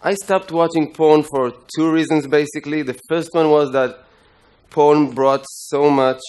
I stopped watching porn for two reasons, basically. The first one was that porn brought so much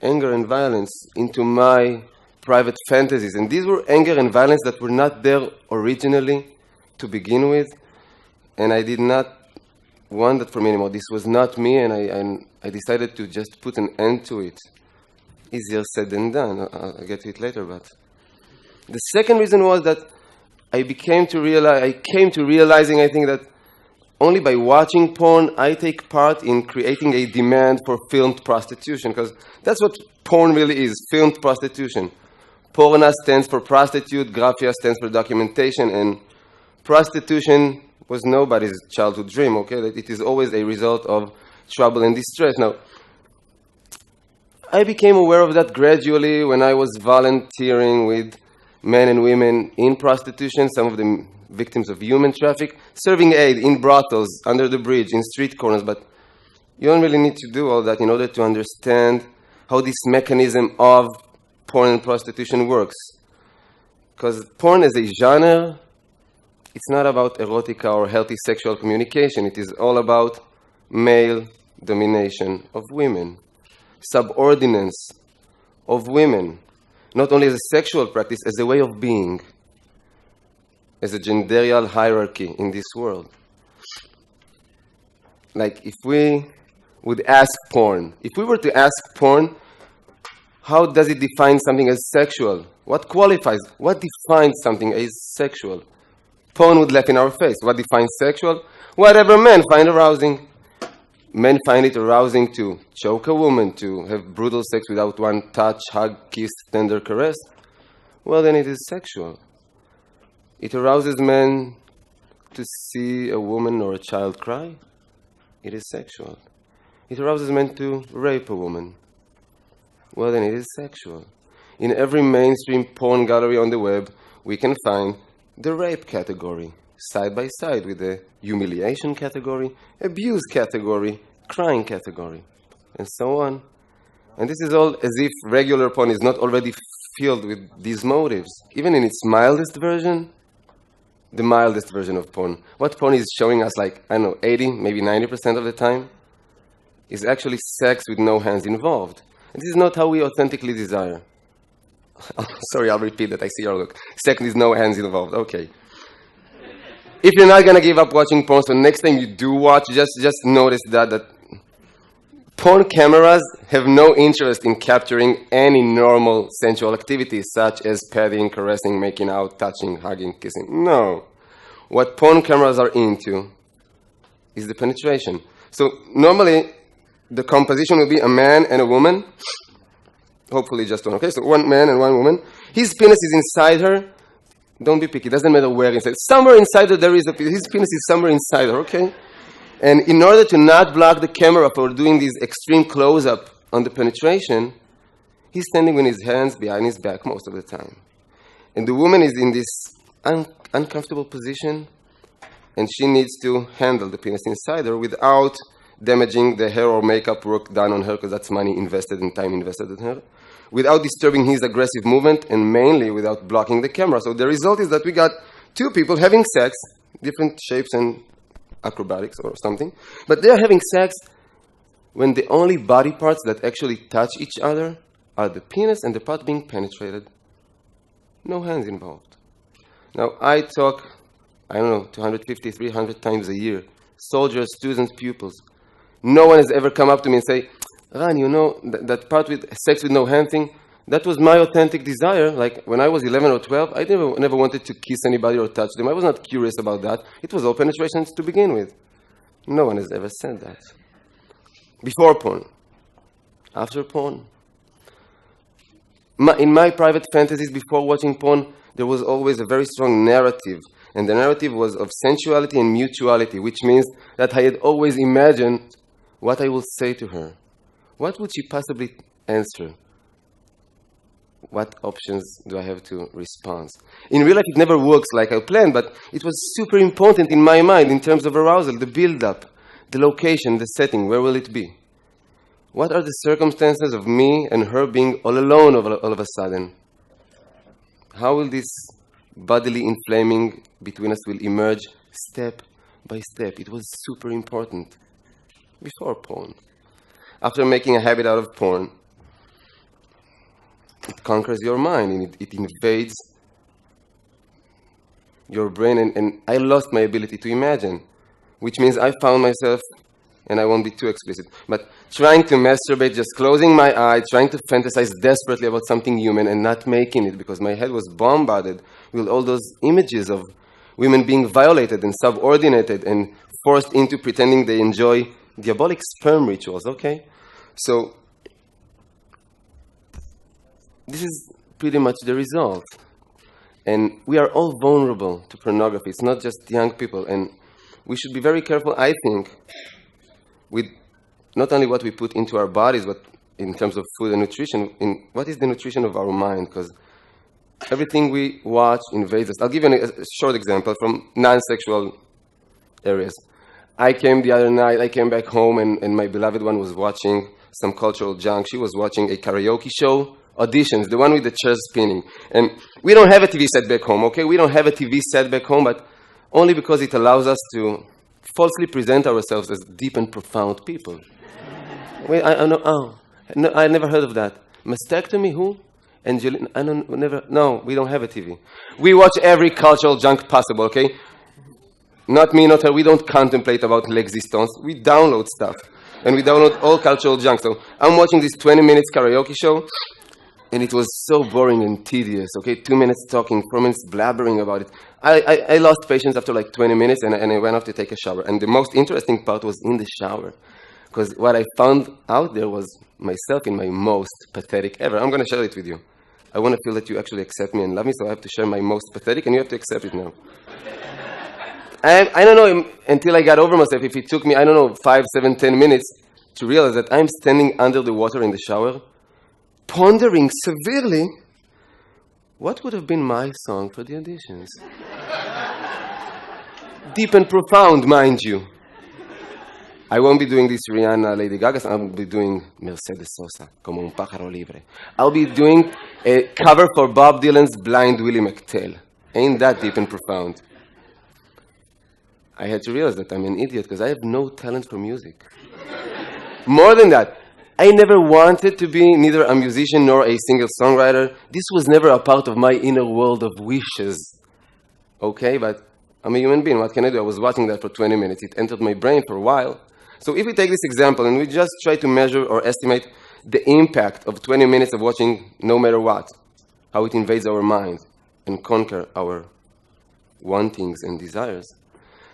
anger and violence into my private fantasies. And these were anger and violence that were not there originally to begin with. And I did not want that for me anymore. This was not me, and I decided to just put an end to it. Easier said than done. I'll get to it later, but... The second reason was that I came to realizing, I think, that only by watching porn, I take part in creating a demand for filmed prostitution, because that's what porn really is, filmed prostitution. Porna stands for prostitute, graphia stands for documentation, and prostitution was nobody's childhood dream, okay? That it is always a result of trouble and distress. Now, I became aware of that gradually when I was volunteering with men and women in prostitution, some of them victims of human traffic, serving aid in brothels, under the bridge, in street corners. But you don't really need to do all that in order to understand how this mechanism of porn and prostitution works. Because porn as a genre, it's not about erotica or healthy sexual communication. It is all about male domination of women, subordinance of women, not only as a sexual practice, as a way of being, as a genderial hierarchy in this world. Like, if we would ask porn, if we were to ask porn, how does it define something as sexual? What qualifies, what defines something as sexual? Porn would laugh in our face. What defines sexual? Whatever men find arousing. Men find it arousing to choke a woman, to have brutal sex without one touch, hug, kiss, tender caress. Well, then it is sexual. It arouses men to see a woman or a child cry. It is sexual. It arouses men to rape a woman. Well, then it is sexual. In every mainstream porn gallery on the web, we can find the rape category, side by side with the humiliation category, abuse category, crying category, and so on. And this is all as if regular porn is not already filled with these motives. Even in its mildest version, the mildest version of porn, what porn is showing us, like, I don't know, 80, maybe 90% of the time, is actually sex with no hands involved. And this is not how we authentically desire. Sorry, I'll repeat that. I see your look. Sex with no hands involved. Okay. If you're not going to give up watching porn, so next time you do watch, just notice that porn cameras have no interest in capturing any normal sensual activities, such as petting, caressing, making out, touching, hugging, kissing. No. What porn cameras are into is the penetration. So normally, the composition will be a man and a woman. Hopefully just one. Okay, so one man and one woman. His penis is inside her. Don't be picky. It doesn't matter where inside. Somewhere inside her there is a penis. His penis is somewhere inside her, okay? And in order to not block the camera for doing this extreme close-up on the penetration, he's standing with his hands behind his back most of the time. And the woman is in this uncomfortable position, and she needs to handle the penis inside her without damaging the hair or makeup work done on her, because that's money invested and time invested in her, without disturbing his aggressive movement, and mainly without blocking the camera. So the result is that we got two people having sex, different shapes and acrobatics or something, but they're having sex when the only body parts that actually touch each other are the penis and the part being penetrated. No hands involved. Now, I talk, I don't know, 250, 300 times a year. Soldiers, students, pupils. No one has ever come up to me and say, Ran, you know, that part with sex with no hand thing, that was my authentic desire. Like, when I was 11 or 12, I never wanted to kiss anybody or touch them. I was not curious about that. It was all penetration to begin with. No one has ever said that. Before porn. After porn. In my private fantasies before watching porn, there was always a very strong narrative. And the narrative was of sensuality and mutuality, which means that I had always imagined what I will say to her. What would she possibly answer? What options do I have to respond? In real life, it never works like I planned, but it was super important in my mind in terms of arousal, the build-up, the location, the setting. Where will it be? What are the circumstances of me and her being all alone all of a sudden? How will this bodily inflaming between us will emerge step by step. It was super important before porn. After making a habit out of porn, it conquers your mind and it invades your brain, and I lost my ability to imagine, which means I found myself, and I won't be too explicit, but trying to masturbate, just closing my eyes, trying to fantasize desperately about something human and not making it because my head was bombarded with all those images of women being violated and subordinated and forced into pretending they enjoy diabolic sperm rituals, okay? So this is pretty much the result. And we are all vulnerable to pornography. It's not just young people. And we should be very careful, I think, with not only what we put into our bodies, but in terms of food and nutrition, in what is the nutrition of our mind, because everything we watch invades us. I'll give you a short example from non-sexual areas. I came back home, and my beloved one was watching some cultural junk. She was watching a karaoke show, auditions, the one with the chairs spinning. And we don't have a TV set back home, okay? We don't have a TV set back home, but only because it allows us to falsely present ourselves as deep and profound people. Wait, I never heard of that. Mastectomy, who? Angelina, no, we don't have a TV. We watch every cultural junk possible, okay? Not me, not her, we don't contemplate about l'existence. We download stuff, and we download all cultural junk. So I'm watching this 20 minutes karaoke show, and it was so boring and tedious, okay? 2 minutes talking, 4 minutes blabbering about it. I lost patience after like 20 minutes, and I went off to take a shower. And the most interesting part was in the shower, because what I found out there was myself in my most pathetic ever. I'm going to share it with you. I want to feel that you actually accept me and love me, so I have to share my most pathetic, and you have to accept it now. I don't know until I got over myself if it took me, 5, 7, 10 minutes to realize that I'm standing under the water in the shower, pondering severely what would have been my song for the auditions. Deep and profound, mind you. I won't be doing this Rihanna, Lady Gaga, I'll be doing Mercedes Sosa, como un pájaro libre. I'll be doing a cover for Bob Dylan's Blind Willie McTell. Ain't that deep and profound? I had to realize that I'm an idiot because I have no talent for music. More than that, I never wanted to be neither a musician nor a singer-songwriter. This was never a part of my inner world of wishes. Okay, but I'm a human being. What can I do? I was watching that for 20 minutes. It entered my brain for a while. So if we take this example and we just try to measure or estimate the impact of 20 minutes of watching no matter what, how it invades our mind and conquer our wantings and desires,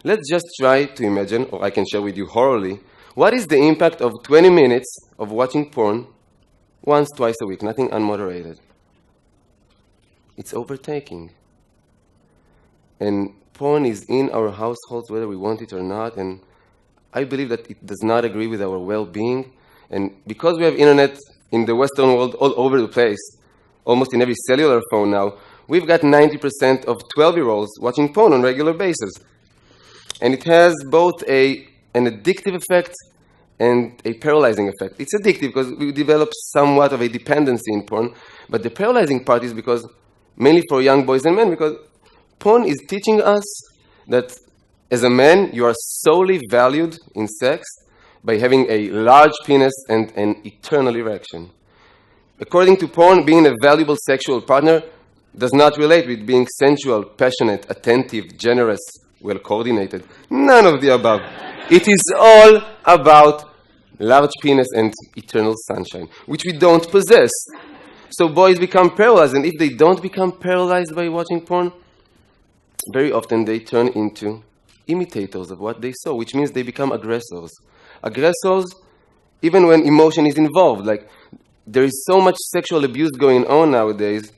let's just try to imagine, or I can share with you orally, what is the impact of 20 minutes of watching porn once, twice a week, nothing unmoderated? It's overtaking. And porn is in our households whether we want it or not, and I believe that it does not agree with our well-being. And because we have internet in the Western world all over the place, almost in every cellular phone now, we've got 90% of 12-year-olds watching porn on a regular basis. And it has both an addictive effect and a paralyzing effect. It's addictive because we develop somewhat of a dependency in porn, but the paralyzing part is because, mainly for young boys and men, because porn is teaching us that as a man, you are solely valued in sex by having a large penis and an eternal erection. According to porn, being a valuable sexual partner does not relate with being sensual, passionate, attentive, generous, well-coordinated. None of the above. It is all about large penis and eternal sunshine, which we don't possess. So boys become paralyzed, and if they don't become paralyzed by watching porn, very often they turn into imitators of what they saw, which means they become aggressors. Aggressors, even when emotion is involved. Like, there is so much sexual abuse going on nowadays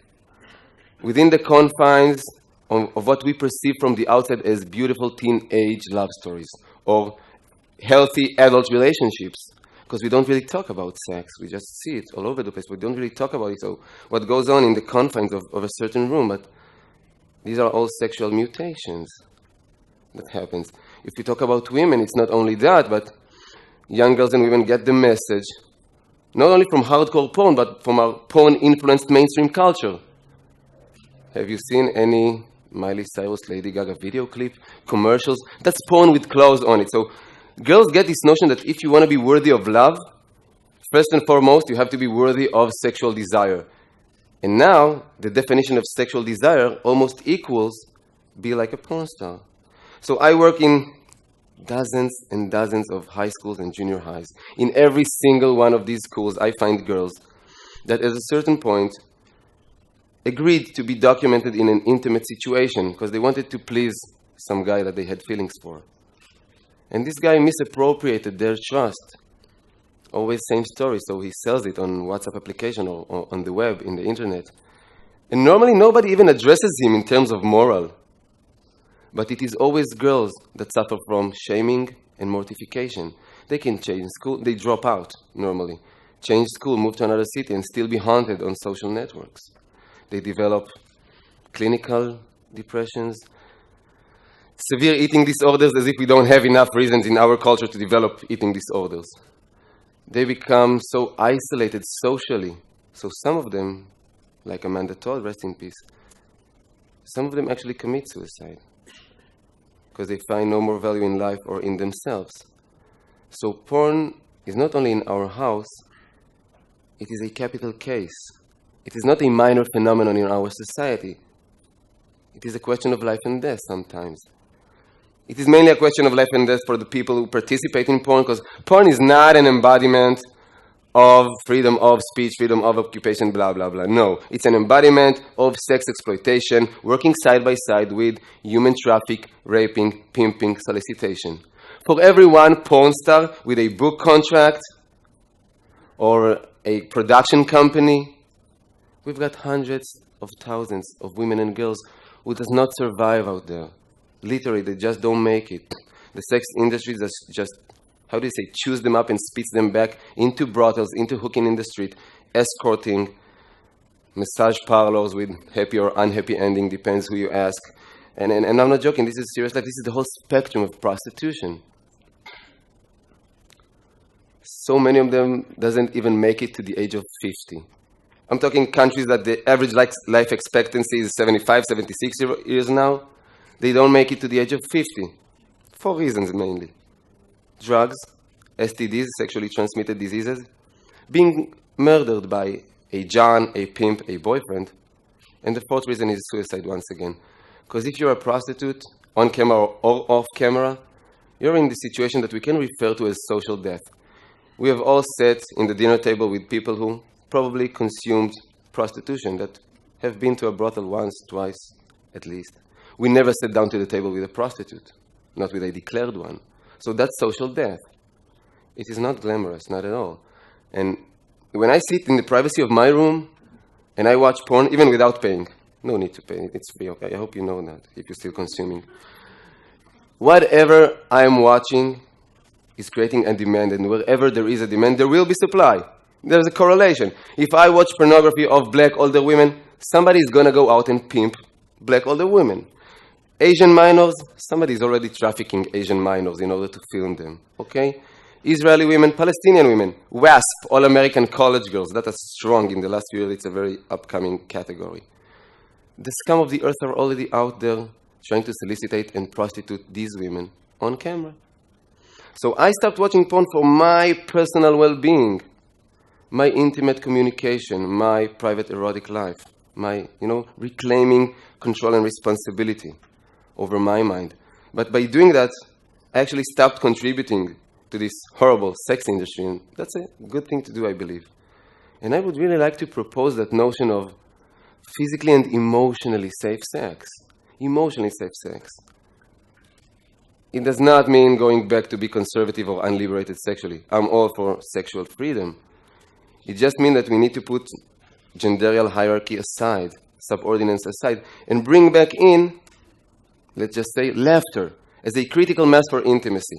within the confines of what we perceive from the outside as beautiful teenage love stories or healthy adult relationships, because we don't really talk about sex. We just see it all over the place. We don't really talk about it. So what goes on in the confines of a certain room, but these are all sexual mutations that happens. If we talk about women, it's not only that, but young girls and women get the message, not only from hardcore porn, but from our porn-influenced mainstream culture. Have you seen any Miley Cyrus, Lady Gaga video clip, commercials. That's porn with clothes on it. So girls get this notion that if you want to be worthy of love, first and foremost, you have to be worthy of sexual desire. And now, the definition of sexual desire almost equals be like a porn star. So I work in dozens and dozens of high schools and junior highs. In every single one of these schools, I find girls that at a certain point agreed to be documented in an intimate situation because they wanted to please some guy that they had feelings for. And this guy misappropriated their trust. Always same story, so he sells it on WhatsApp application or on the web, in the internet. And normally nobody even addresses him in terms of moral. But it is always girls that suffer from shaming and mortification. They can change school, they drop out normally. Change school, move to another city, and still be haunted on social networks. They develop clinical depressions, severe eating disorders, as if we don't have enough reasons in our culture to develop eating disorders. They become so isolated socially. So some of them, like Amanda Todd, rest in peace, some of them actually commit suicide because they find no more value in life or in themselves. So porn is not only in our house, it is a capital case. It is not a minor phenomenon in our society. It is a question of life and death sometimes. It is mainly a question of life and death for the people who participate in porn, because porn is not an embodiment of freedom of speech, freedom of occupation, blah, blah, blah. No, it's an embodiment of sex exploitation, working side by side with human traffic, raping, pimping, solicitation. For every one porn star with a book contract or a production company, we've got hundreds of thousands of women and girls who does not survive out there. Literally, they just don't make it. The sex industry just, how do you say, chews them up and spits them back into brothels, into hooking in the street, escorting, massage parlors with happy or unhappy ending, depends who you ask. And I'm not joking, this is serious life. This is the whole spectrum of prostitution. So many of them doesn't even make it to the age of 50. I'm talking countries that the average life expectancy is 75, 76 years now. They don't make it to the age of 50, for reasons mainly. Drugs, STDs, sexually transmitted diseases, being murdered by a John, a pimp, a boyfriend. And the fourth reason is suicide once again. Because if you're a prostitute, on camera or off camera, you're in the situation that we can refer to as social death. We have all sat in the dinner table with people who probably consumed prostitution, that have been to a brothel once, twice, at least. We never sat down to the table with a prostitute, not with a declared one. So that's social death. It is not glamorous, not at all. And when I sit in the privacy of my room and I watch porn, even without paying, no need to pay, it's free, okay? I hope you know that, if you're still consuming. Whatever I'm watching is creating a demand, and wherever there is a demand, there will be supply. There's a correlation. If I watch pornography of black older women, somebody is going to go out and pimp black older women. Asian minors, somebody is already trafficking Asian minors in order to film them, okay? Israeli women, Palestinian women, WASP, all-American college girls, that is strong in the last few years. It's a very upcoming category. The scum of the earth are already out there trying to solicitate and prostitute these women on camera. So I stopped watching porn for my personal well-being, my intimate communication, my private erotic life, my, reclaiming control and responsibility over my mind. But by doing that, I actually stopped contributing to this horrible sex industry, and that's a good thing to do, I believe. And I would really like to propose that notion of physically and emotionally safe sex. Emotionally safe sex. It does not mean going back to be conservative or unliberated sexually. I'm all for sexual freedom. It just means that we need to put genderial hierarchy aside, subordinates aside, and bring back in, let's just say, laughter as a critical mass for intimacy.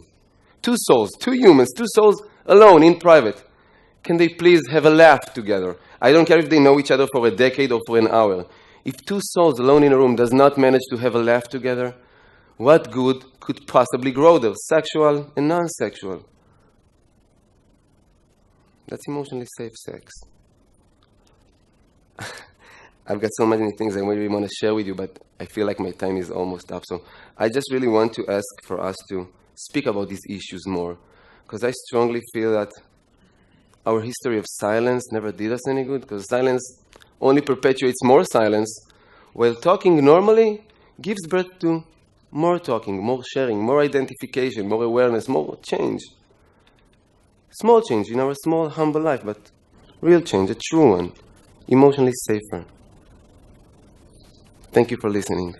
Two souls, two humans, two souls alone in private. Can they please have a laugh together? I don't care if they know each other for a decade or for an hour. If two souls alone in a room does not manage to have a laugh together, what good could possibly grow there, sexual and non-sexual? That's emotionally safe sex. I've got so many things I really want to share with you, but I feel like my time is almost up. So I just really want to ask for us to speak about these issues more, because I strongly feel that our history of silence never did us any good, because silence only perpetuates more silence, while talking normally gives birth to more talking, more sharing, more identification, more awareness, more change. Small change in our small, humble life, but real change, a true one, emotionally safer. Thank you for listening.